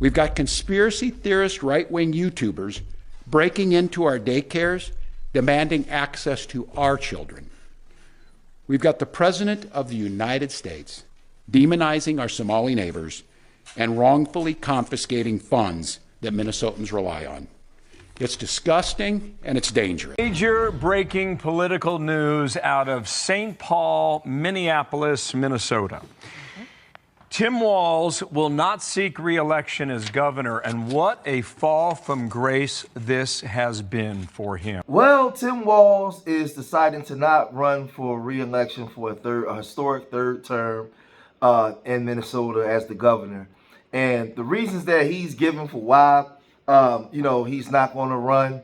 We've got conspiracy theorist right-wing YouTubers breaking into our daycares, demanding access to our children. We've got the President of the United States demonizing our Somali neighbors and wrongfully confiscating funds that Minnesotans rely on. It's disgusting and it's dangerous. Major breaking political news out of St. Paul, Minneapolis, Minnesota. Tim Walz will not seek re-election as governor, and what a fall from grace this has been for him. Well, Tim Walz is deciding to not run for re-election for a historic third term in Minnesota as the governor. And the reasons that he's given for why, he's not going to run,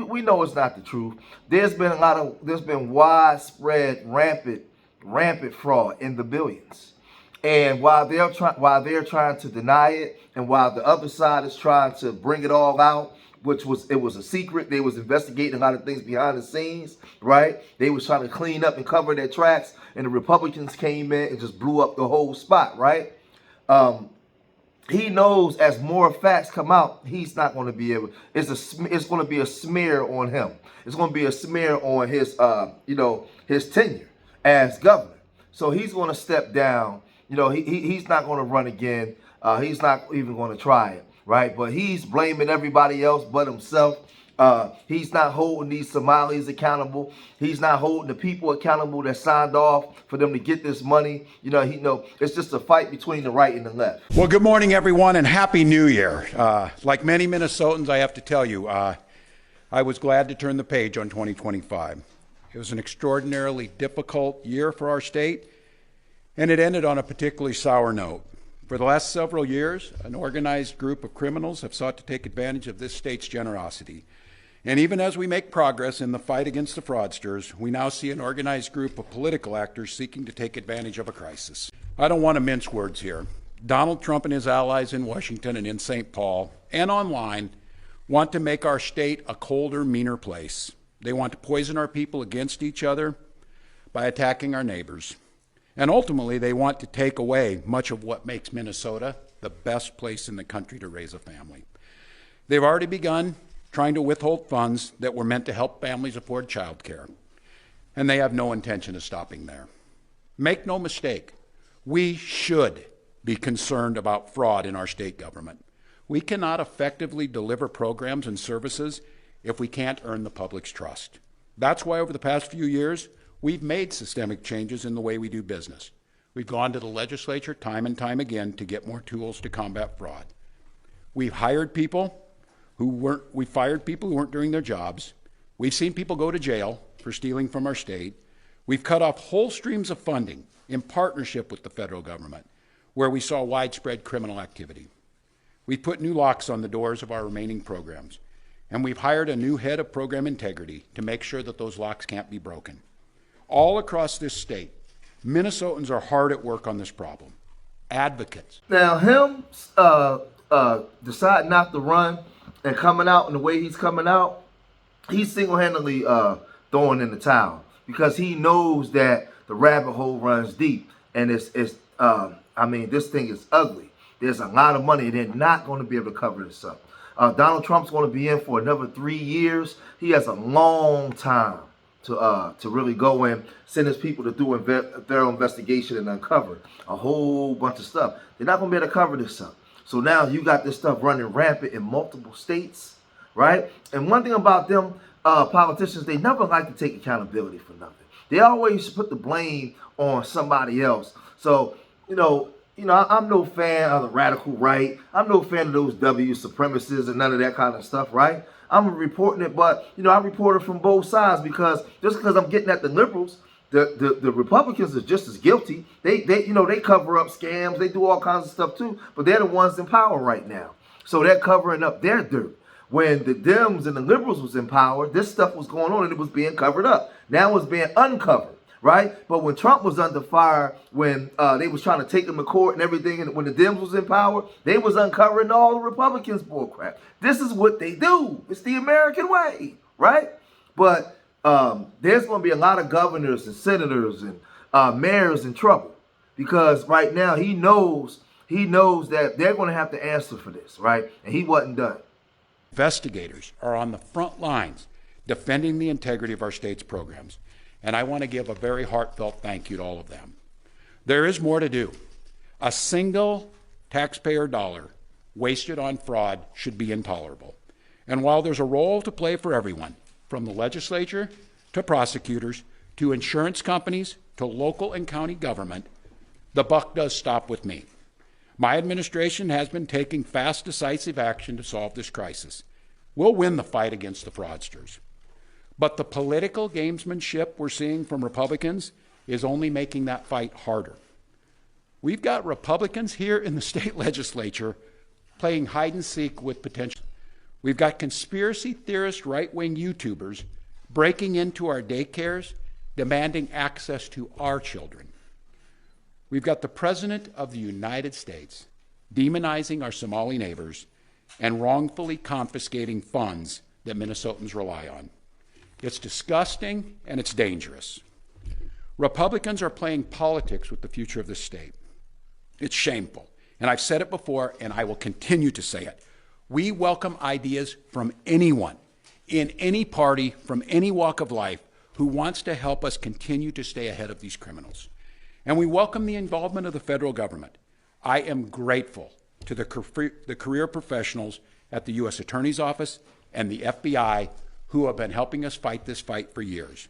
we know it's not the truth. There's been widespread, rampant fraud in the billions. And while they're trying to deny it, and while the other side is trying to bring it all out, it was a secret. They was investigating a lot of things behind the scenes, right? They was trying to clean up and cover their tracks, and the Republicans came in and just blew up the whole spot, right? He knows as more facts come out, he's not going to be able. It's going to be a smear on him. It's going to be a smear on his, his tenure as governor. So he's going to step down. He's not going to run again. He's not even going to try it, right? But he's blaming everybody else but himself. He's not holding these Somalis accountable. He's not holding the people accountable that signed off for them to get this money. It's just a fight between the right and the left. Well, good morning, everyone, and Happy New Year. Like many Minnesotans, I have to tell you, I was glad to turn the page on 2025. It was an extraordinarily difficult year for our state, and it ended on a particularly sour note. For the last several years, an organized group of criminals have sought to take advantage of this state's generosity. And even as we make progress in the fight against the fraudsters, we now see an organized group of political actors seeking to take advantage of a crisis. I don't want to mince words here. Donald Trump and his allies in Washington and in St. Paul and online want to make our state a colder, meaner place. They want to poison our people against each other by attacking our neighbors. And ultimately, they want to take away much of what makes Minnesota the best place in the country to raise a family. They've already begun trying to withhold funds that were meant to help families afford child care, and they have no intention of stopping there. Make no mistake, we should be concerned about fraud in our state government. We cannot effectively deliver programs and services if we can't earn the public's trust. That's why over the past few years, we've made systemic changes in the way we do business. We've gone to the legislature time and time again to get more tools to combat fraud. We've fired people who weren't doing their jobs. We've seen people go to jail for stealing from our state. We've cut off whole streams of funding in partnership with the federal government, where we saw widespread criminal activity. We've put new locks on the doors of our remaining programs, and we've hired a new head of program integrity to make sure that those locks can't be broken. All across this state, Minnesotans are hard at work on this problem. Advocates. Now, him deciding not to run and coming out in the way he's coming out, he's single-handedly throwing in the towel because he knows that the rabbit hole runs deep, and this thing is ugly. There's a lot of money. They're not going to be able to cover this up. Donald Trump's going to be in for another 3 years. He has a long time to really go in, send his people to do a thorough investigation and uncover a whole bunch of stuff. They're not going to be able to cover this up. So now you got this stuff running rampant in multiple states, right? And one thing about them politicians, they never like to take accountability for nothing. They always put the blame on somebody else. So, I'm no fan of the radical right. I'm no fan of those W supremacists and none of that kind of stuff, right? I'm reporting it, but I report it from both sides because just because I'm getting at the liberals, the Republicans are just as guilty. They cover up scams, they do all kinds of stuff too, but they're the ones in power right now. So they're covering up their dirt. When the Dems and the liberals was in power, this stuff was going on and it was being covered up. Now it's being uncovered, right? But when Trump was under fire, when they was trying to take him to court and everything, and when the Dems was in power, they was uncovering all the Republicans bullcrap. This is what they do. It's the American way, right? But there's going to be a lot of governors and senators and mayors in trouble because right now he knows he knows that they're going to have to answer for this, right? And he wasn't done. Investigators are on the front lines defending the integrity of our state's programs, and I want to give a very heartfelt thank you to all of them. There is more to do. A single taxpayer dollar wasted on fraud should be intolerable. And while there's a role to play for everyone, from the legislature to prosecutors to insurance companies to local and county government, the buck does stop with me. My administration has been taking fast, decisive action to solve this crisis. We'll win the fight against the fraudsters. But the political gamesmanship we're seeing from Republicans is only making that fight harder. We've got Republicans here in the state legislature playing hide and seek with potential. We've got conspiracy theorist right-wing YouTubers breaking into our daycares, demanding access to our children. We've got the President of the United States demonizing our Somali neighbors and wrongfully confiscating funds that Minnesotans rely on. It's disgusting and it's dangerous. Republicans are playing politics with the future of this state. It's shameful. And I've said it before, and I will continue to say it. We welcome ideas from anyone, in any party, from any walk of life, who wants to help us continue to stay ahead of these criminals. And we welcome the involvement of the federal government. I am grateful to the career professionals at the U.S. Attorney's Office and the FBI who have been helping us fight this fight for years.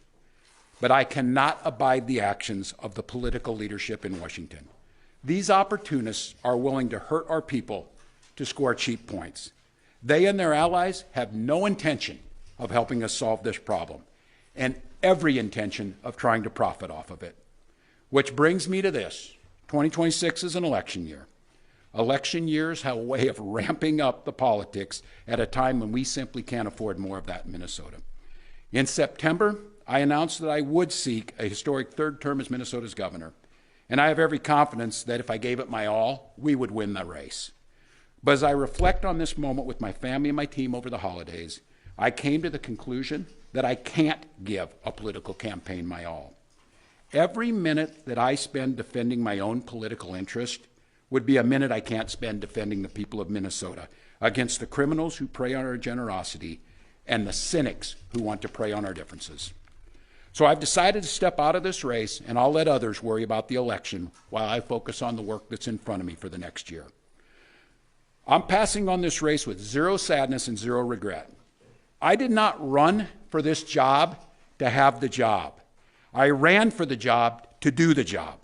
But I cannot abide the actions of the political leadership in Washington. These opportunists are willing to hurt our people to score cheap points. They and their allies have no intention of helping us solve this problem, and every intention of trying to profit off of it. Which brings me to this. 2026 is an election year. Election years have a way of ramping up the politics at a time when we simply can't afford more of that in Minnesota. In September, I announced that I would seek a historic third term as Minnesota's governor, and I have every confidence that if I gave it my all, we would win the race. But as I reflect on this moment with my family and my team over the holidays, I came to the conclusion that I can't give a political campaign my all. Every minute that I spend defending my own political interest would be a minute I can't spend defending the people of Minnesota against the criminals who prey on our generosity and the cynics who want to prey on our differences. So I've decided to step out of this race, and I'll let others worry about the election while I focus on the work that's in front of me for the next year. I'm passing on this race with zero sadness and zero regret. I did not run for this job to have the job. I ran for the job to do the job.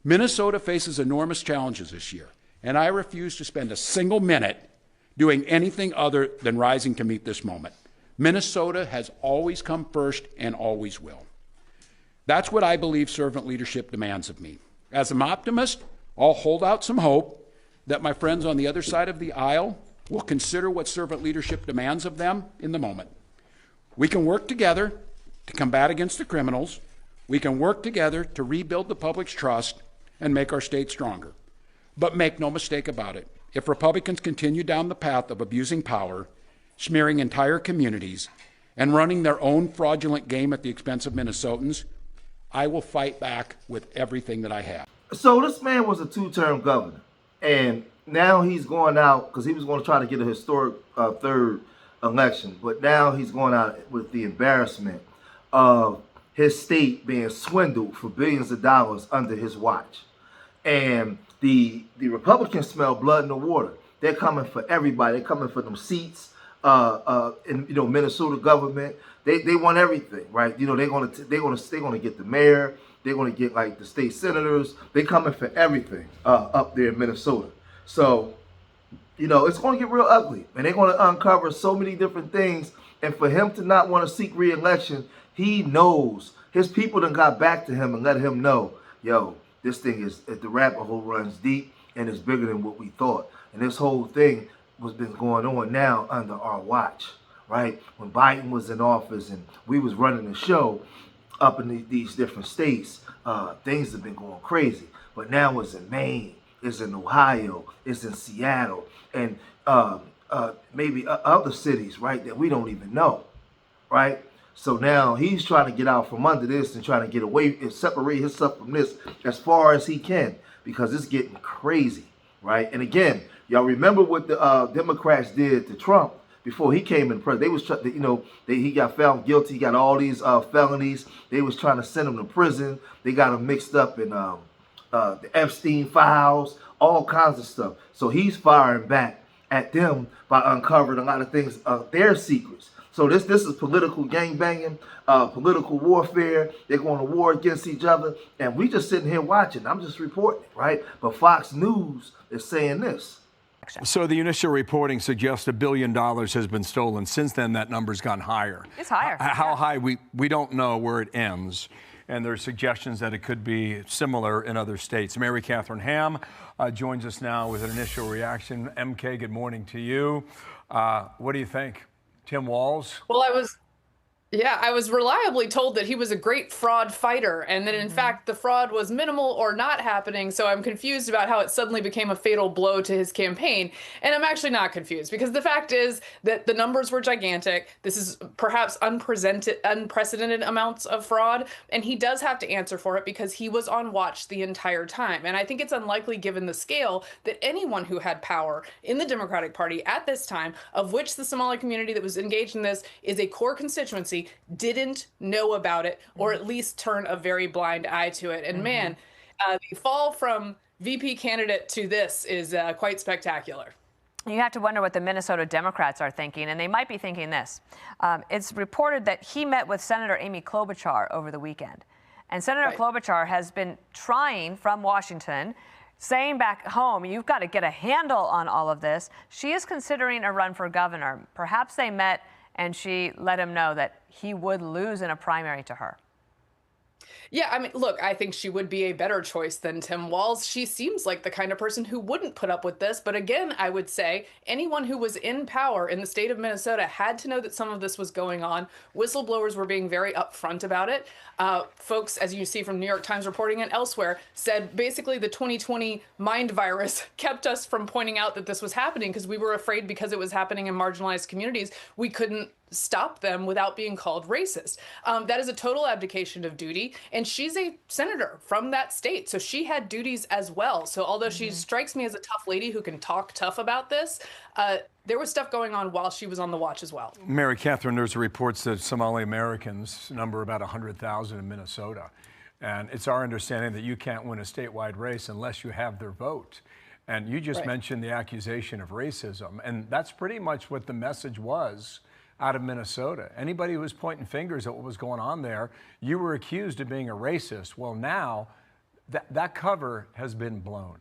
Minnesota faces enormous challenges this year, and I refuse to spend a single minute doing anything other than rising to meet this moment. Minnesota has always come first and always will. That's what I believe servant leadership demands of me. As an optimist, I'll hold out some hope that my friends on the other side of the aisle will consider what servant leadership demands of them in the moment. We can work together to combat against the criminals. We can work together to rebuild the public's trust and make our state stronger. But make no mistake about it, if Republicans continue down the path of abusing power, smearing entire communities, and running their own fraudulent game at the expense of Minnesotans, I will fight back with everything that I have. So this man was a two-term governor, and now he's going out because he was going to try to get a historic third election, but now he's going out with the embarrassment of his state being swindled for billions of dollars under his watch. And the Republicans smell blood in the water. They're coming for everybody. They're coming for them seats in Minnesota government. They want everything, right? They're gonna get the mayor. They're gonna get like the state senators. They're coming for everything up there in Minnesota. So it's gonna get real ugly, and they're gonna uncover so many different things. And for him to not want to seek re-election, he knows his people done got back to him and let him know, yo, this thing the rabbit hole runs deep and it's bigger than what we thought. And this whole thing was been going on now under our watch, right? When Biden was in office and we was running the show up in these different states, things have been going crazy. But now it's in Maine, it's in Ohio, it's in Seattle, and maybe other cities, right, that we don't even know, right? So now he's trying to get out from under this and trying to get away and separate himself from this as far as he can, because it's getting crazy, right? And again, y'all remember what the Democrats did to Trump before he came in president. They was trying, he got found guilty. He got all these felonies. They was trying to send him to prison. They got him mixed up in the Epstein files, all kinds of stuff. So he's firing back at them by uncovering a lot of things, their secrets. So this is political gangbanging, political warfare. They're going to war against each other, and we just sitting here watching. I'm just reporting it, right? But Fox News is saying this. So the initial reporting suggests $1 billion has been stolen. Since then, that number's gone higher. It's higher. How high, we don't know where it ends. And there are suggestions that it could be similar in other states. Mary Catherine Ham joins us now with an initial reaction. MK, good morning to you. What do you think? Tim Walz? Well, I was reliably told that he was a great fraud fighter, and that in fact the fraud was minimal or not happening. So I'm confused about how it suddenly became a fatal blow to his campaign. And I'm actually not confused, because the fact is that the numbers were gigantic. This is perhaps unprecedented amounts of fraud, and he does have to answer for it because he was on watch the entire time. And I think it's unlikely, given the scale, that anyone who had power in the Democratic Party at this time, of which the Somali community that was engaged in this is a core constituency, didn't know about it, or at least turn a very blind eye to it. And man, the fall from VP candidate to this is quite spectacular. You have to wonder what the Minnesota Democrats are thinking, and they might be thinking this. It's reported that he met with Senator Amy Klobuchar over the weekend. And Senator Klobuchar has been trying from Washington, saying back home, you've got to get a handle on all of this. She is considering a run for governor. Perhaps they met and she let him know that he would lose in a primary to her. Yeah, I mean, look, I think she would be a better choice than Tim Walz. She seems like the kind of person who wouldn't put up with this. But again, I would say anyone who was in power in the state of Minnesota had to know that some of this was going on. Whistleblowers were being very upfront about it. Folks, as you see from New York Times reporting and elsewhere, said basically the 2020 mind virus kept us from pointing out that this was happening because we were afraid, because it was happening in marginalized communities, we couldn't stop them without being called racist. That is a total abdication of duty. And she's a senator from that state, so she had duties as well. So although she strikes me as a tough lady who can talk tough about this, there was stuff going on while she was on the watch as well. Mary Catherine, there's reports that Somali Americans number about 100,000 in Minnesota. And it's our understanding that you can't win a statewide race unless you have their vote. And you just mentioned the accusation of racism. And that's pretty much what the message was out of Minnesota. Anybody who was pointing fingers at what was going on there, you were accused of being a racist. Well, now that cover has been blown.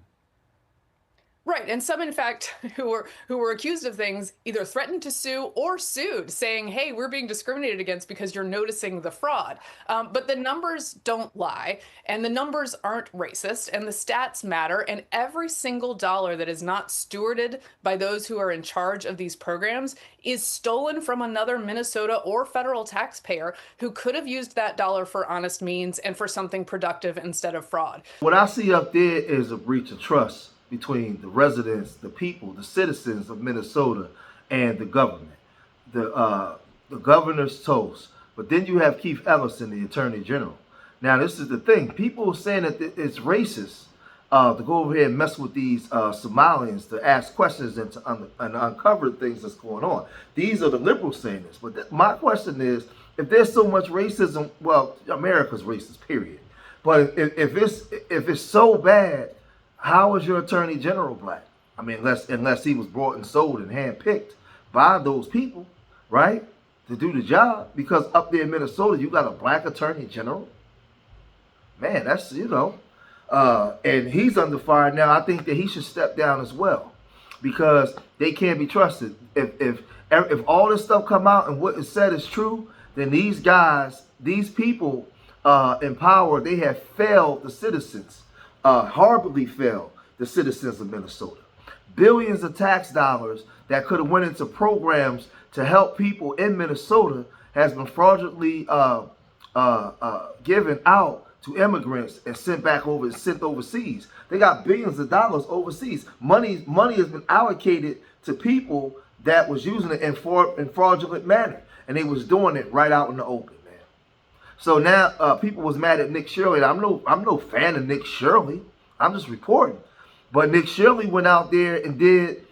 Right, and some, in fact, who were accused of things either threatened to sue or sued, saying, hey, we're being discriminated against because you're noticing the fraud. But the numbers don't lie, and the numbers aren't racist, and the stats matter, and every single dollar that is not stewarded by those who are in charge of these programs is stolen from another Minnesota or federal taxpayer who could have used that dollar for honest means and for something productive instead of fraud. What I see up there is a breach of trust between the residents, the people, the citizens of Minnesota, and the government. The governor's toast. But then you have Keith Ellison, the Attorney General. Now, this is the thing. People are saying that it's racist to go over here and mess with these Somalians, to ask questions and to uncover things that's going on. These are the liberals saying this. But my question is, if there's so much racism, well, America's racist, period. But if it's so bad, how is your Attorney General black? I mean, unless he was bought and sold and handpicked by those people, right, to do the job. Because up there in Minnesota, you got a black Attorney General. Man, that's, and he's under fire now. I think that he should step down as well, because they can't be trusted. If all this stuff come out and what is said is true, then these guys, these people in power, they have failed the citizens. Horribly failed the citizens of Minnesota. Billions of tax dollars that could have went into programs to help people in Minnesota has been fraudulently given out to immigrants and sent overseas. They got billions of dollars overseas. Money has been allocated to people that was using it in fraudulent manner, and they was doing it right out in the open. So now people was mad at Nick Shirley. I'm no fan of Nick Shirley. I'm just reporting. But Nick Shirley went out there and did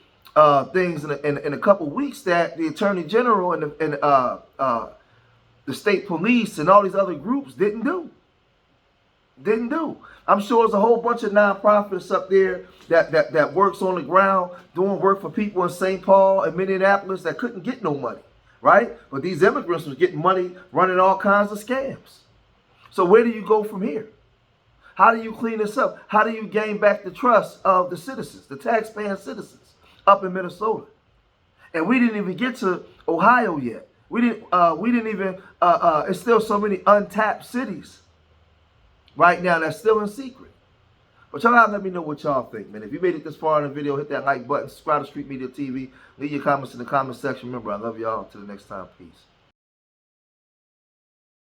things in a couple of weeks that the Attorney General and the state police and all these other groups didn't do. I'm sure there's a whole bunch of nonprofits up there that works on the ground doing work for people in St. Paul and Minneapolis that couldn't get no money, right? But these immigrants was getting money running all kinds of scams. So where do you go from here? How do you clean this up? How do you gain back the trust of the citizens, the taxpaying citizens up in Minnesota? And we didn't even get to Ohio yet. We didn't even. It's still so many untapped cities right now that's still in secret. But y'all gotta let me know what y'all think, man. If you made it this far in the video, hit that like button, subscribe to Street Media TV, leave your comments in the comment section. Remember, I love y'all. Until the next time, peace.